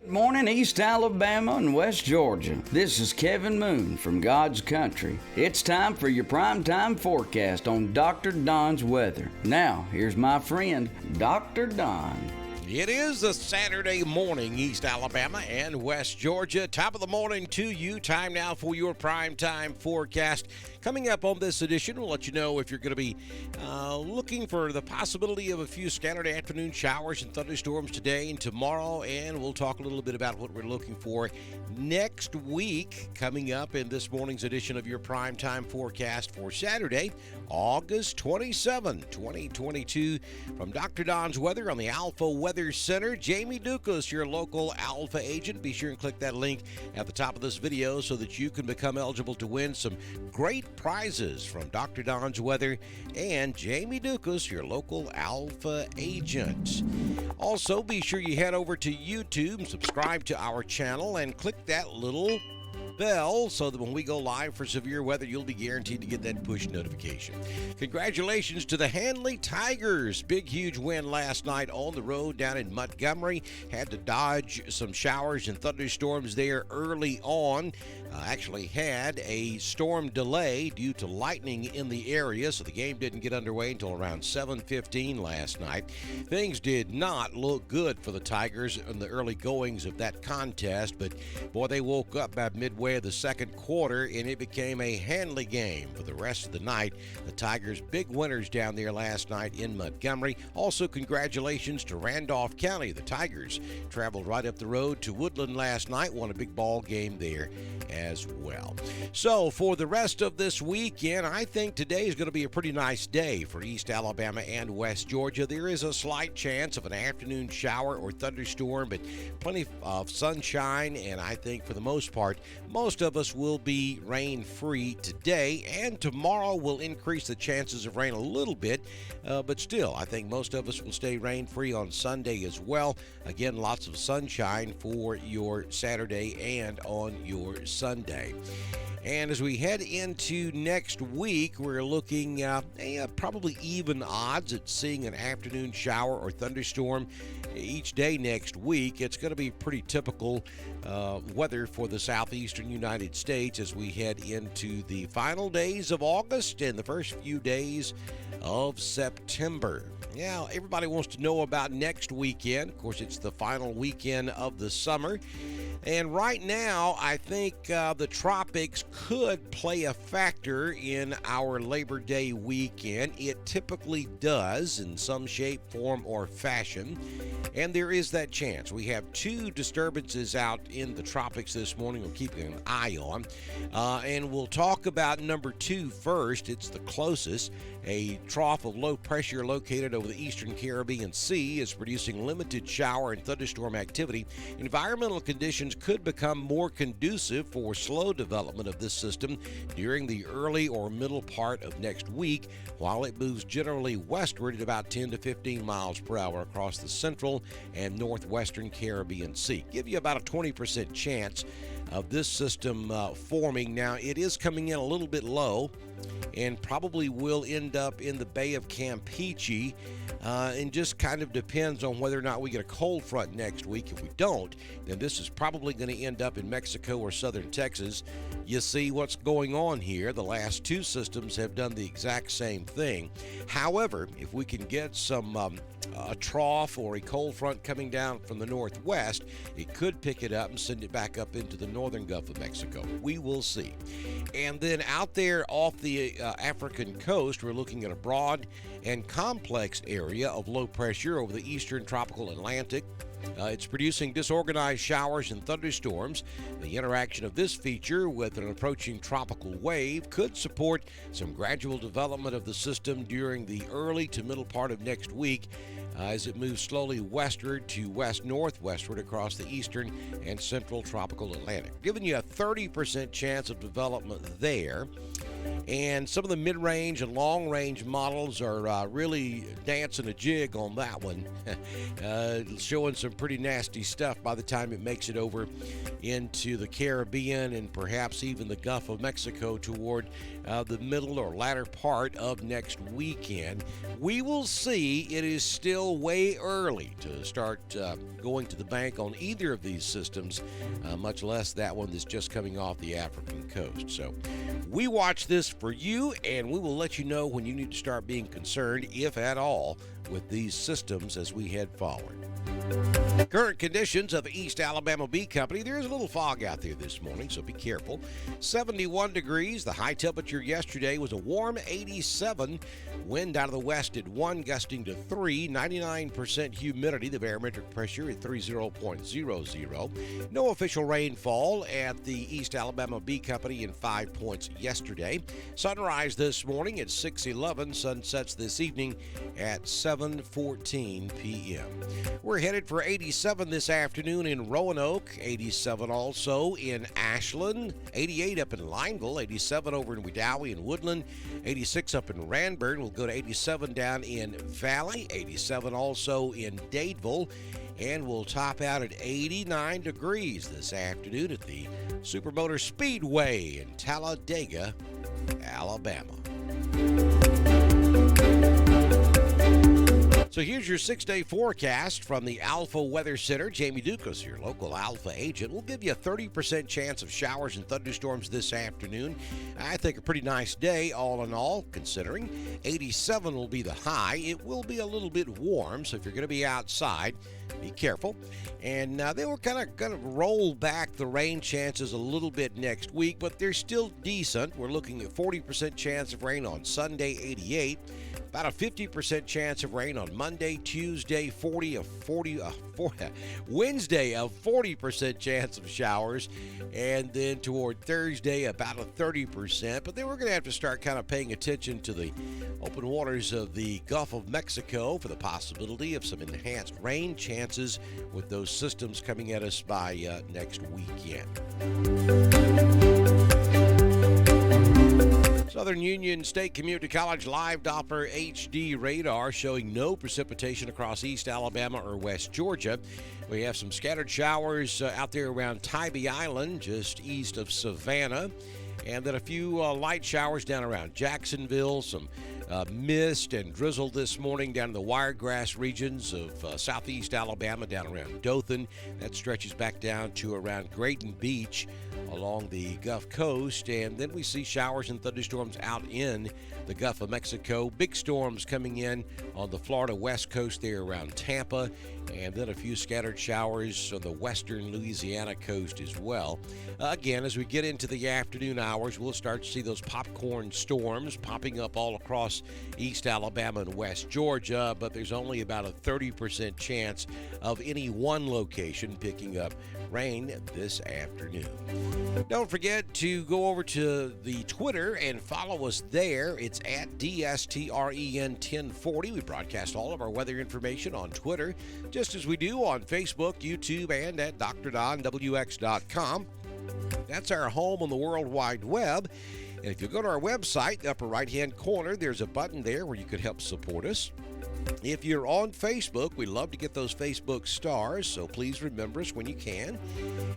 Good morning, East Alabama and West Georgia. This is Kevin Moon from God's Country. It's time for your primetime forecast on Dr. Don's weather. Now, here's my friend, Dr. Don. It is a Saturday morning, East Alabama and West Georgia. Top of the morning to you. Time now for your primetime forecast. Coming up on this edition, we'll let you know if you're going to be looking for the possibility of a few scattered afternoon showers and thunderstorms today and tomorrow, and we'll talk a little bit about what we're looking for next week. Coming up in this morning's edition of your primetime forecast for Saturday, August 27, 2022. From Dr. Don's Weather on the Alpha Weather Center, Jamie Dukas, your local Alpha agent. Be sure and click that link at the top of this video so that you can become eligible to win some great prizes from Dr. Don's Weather and Jamie Dukas, your local Alpha agent. Also, be sure you head over to YouTube, subscribe to our channel, and click that little bell so that when we go live for severe weather, you'll be guaranteed to get that push notification. Congratulations to the Handley Tigers. Big, huge win last night on the road down in Montgomery. Had to dodge some showers and thunderstorms there early on. Actually had a storm delay due to lightning in the area, so the game didn't get underway until around 7:15 last night. Things did not look good for the Tigers in the early goings of that contest, but boy, they woke up by midway of the second quarter, and it became a Handley game for the rest of the night. The Tigers big winners down there last night in Montgomery. Also, congratulations to Randolph County. The Tigers traveled right up the road to Woodland last night, won a big ball game there as well. So for the rest of this weekend, I think today is going to be a pretty nice day for East Alabama and West Georgia. There is a slight chance of an afternoon shower or thunderstorm, but plenty of sunshine, and I think for the most part, most of us will be rain-free today, and tomorrow will increase the chances of rain a little bit, but still, I think most of us will stay rain-free on Sunday as well. Again, lots of sunshine for your Saturday and on your Sunday. And as we head into next week, we're looking at probably even odds at seeing an afternoon shower or thunderstorm each day next week. It's going to be pretty typical weather for the southeastern United States as we head into the final days of August and the first few days of September. Yeah, everybody wants to know about next weekend. Of course, it's the final weekend of the summer. And right now, I think the tropics could play a factor in our Labor Day weekend. It typically does in some shape, form, or fashion. And there is that chance. We have two disturbances out in the tropics this morning we're keeping an eye on. And we'll talk about number 2 first. It's the closest. A trough of low pressure located over the eastern Caribbean Sea is producing limited shower and thunderstorm activity. Environmental conditions could become more conducive for slow development of this system during the early or middle part of next week, while it moves generally westward at about 10 to 15 miles per hour across the central and northwestern Caribbean Sea. Give you about a 20% chance of this system forming. Now, it is coming in a little bit low and probably will end up in the Bay of Campeche, and just kind of depends on whether or not we get a cold front next week. If we don't, then this is probably going to end up in Mexico or southern Texas. You see what's going on here. The last two systems have done the exact same thing. However, if we can get some a trough or a cold front coming down from the northwest, it could pick it up and send it back up into the northern Gulf of Mexico. We will see. And then out there off the African coast, we're looking at a broad and complex area of low pressure over the eastern tropical Atlantic. It's producing disorganized showers and thunderstorms. The interaction of this feature with an approaching tropical wave could support some gradual development of the system during the early to middle part of next week as it moves slowly westward to west-northwestward across the eastern and central tropical Atlantic, giving you a 30% chance of development there. And some of the mid-range and long-range models are really dancing a jig on that one, showing some pretty nasty stuff by the time it makes it over into the Caribbean and perhaps even the Gulf of Mexico toward the middle or latter part of next weekend. We will see. It is still way early to start going to the bank on either of these systems, much less that one that's just coming off the African coast. So we watch this for you, and we will let you know when you need to start being concerned, if at all, with these systems as we head forward. Current conditions of the East Alabama Bee Company. There's a little fog out there this morning, so be careful. 71 degrees. The high temperature yesterday was a warm 87. Wind out of the west at 1, gusting to 3. 99% humidity. The barometric pressure at 30.00. No official rainfall at the East Alabama Bee Company in 5 points yesterday. Sunrise this morning at 6:11. Sunsets this evening at 7:14 p.m. We're headed for 87 this afternoon in Roanoke, 87 also in Ashland, 88 up in Lineville, 87 over in Wedowee and Woodland, 86 up in Ranburne. We'll go to 87 down in Valley, 87 also in Dadeville, and we'll top out at 89 degrees this afternoon at the Supermotor Speedway in Talladega, Alabama. So here's your 6-day forecast from the Alpha Weather Center. Jamie Dukas, your local Alpha agent, will give you a 30% chance of showers and thunderstorms this afternoon. I think a pretty nice day all in all, considering 87 will be the high. It will be a little bit warm, so if you're going to be outside, be careful. And they were kind of going to roll back the rain chances a little bit next week, but they're still decent. We're looking at 40% chance of rain on Sunday, 88. About a 50% chance of rain on Monday, Tuesday, Wednesday, a 40% chance of showers, and then toward Thursday, about a 30%. But then we're going to have to start kind of paying attention to the open waters of the Gulf of Mexico for the possibility of some enhanced rain chances with those systems coming at us by next weekend. Southern Union State Community College live Doppler HD radar showing no precipitation across East Alabama or West Georgia. We have some scattered showers out there around Tybee Island, just east of Savannah, and then a few light showers down around Jacksonville, some mist and drizzle this morning down in the Wiregrass regions of southeast Alabama, down around Dothan. That stretches back down to around Grayton Beach along the Gulf Coast, and then we see showers and thunderstorms out in the Gulf of Mexico. Big storms coming in on the Florida west coast there around Tampa, and then a few scattered showers on the western Louisiana coast as well. Again, as we get into the afternoon hours, we'll start to see those popcorn storms popping up all across East Alabama and West Georgia, but there's only about a 30% chance of any one location picking up rain this afternoon. Don't forget to go over to the Twitter and follow us there. It's at DSTREN1040. We broadcast all of our weather information on Twitter, just as we do on Facebook, YouTube, and at drdonwx.com. That's our home on the World Wide Web. And if you go to our website, the upper right-hand corner, there's a button there where you could help support us. If you're on Facebook, we love to get those Facebook stars, so please remember us when you can.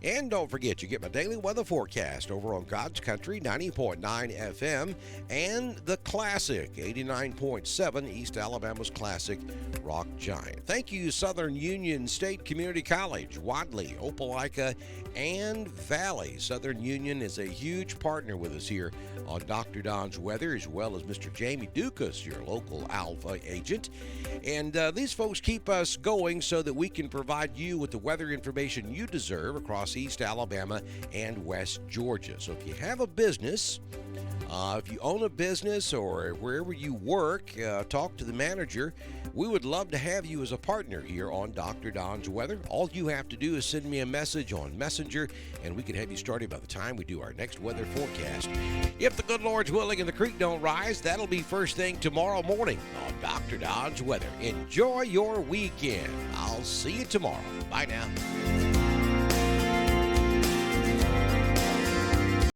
And don't forget, you get my daily weather forecast over on God's Country 90.9 FM and the classic 89.7 East Alabama's classic rock giant. Thank you, Southern Union State Community College, Wadley, Opelika, and Valley. Southern Union is a huge partner with us here on Dr. Don's Weather, as well as Mr. Jamie Dukas, your local Alpha agent. And these folks keep us going so that we can provide you with the weather information you deserve across East Alabama and West Georgia. So if you have a business, if you own a business or wherever you work, talk to the manager. We would love to have you as a partner here on Dr. Don's Weather. All you have to do is send me a message on Messenger, and we can have you started by the time we do our next weather forecast. If the good Lord's willing and the creek don't rise, that'll be first thing tomorrow morning on Dr. Don's Weather. Enjoy your weekend. I'll see you tomorrow. Bye now.